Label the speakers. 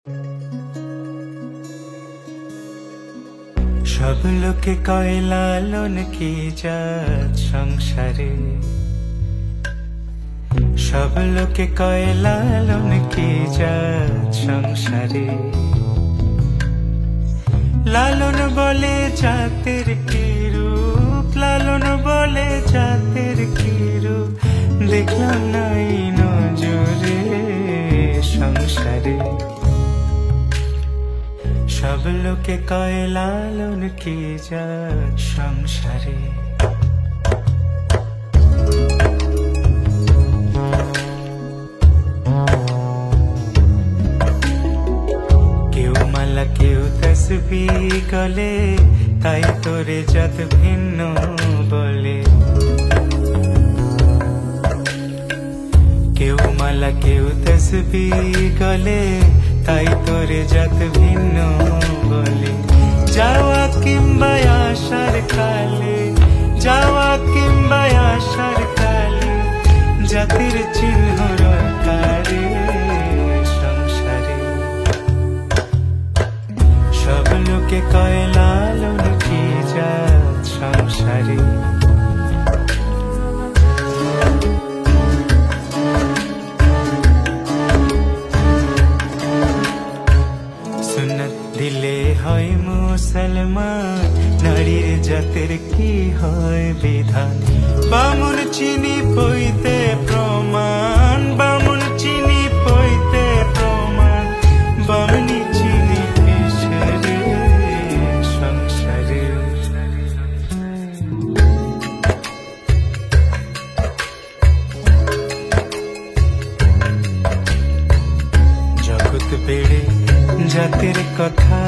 Speaker 1: সব লোকে কয় লালন কি জাত সংসারে, সব লোকে কয় লালন কি জাত সংসারে। লালন বলে জাতের কি রূপ, লালন বলে জাতের কি রূপ, দেখলাম নাই নজরে সংসারে। সব লোকে কয় লালন কি জাত সংসারে। কেউ মালা কেউ তসবিহ গলে, তাই তোরে জাত ভিন্ন বলে। কেউ মালা কেউ তসবিহ গলে, তাই তোরে জাত ভিন্ন বলে। যাওয়া কিংবা আসার কালে, যাওয়া কিংবা আসার কালে, জাতির চিহ্ন রকারে সংসারে। সব লোকে কয় লালন কি জাত সংসারে। সুন্নত দিলে হয় মুসলমান, নারীর জাতের কি হয় বিধান। বামুন চিনি পইতে প্রমাণ, বামুন চিনি পইতে প্রমাণ, বামনি চিনি পেশরে সংসারে। জগৎ বেড়ে জাতের কথা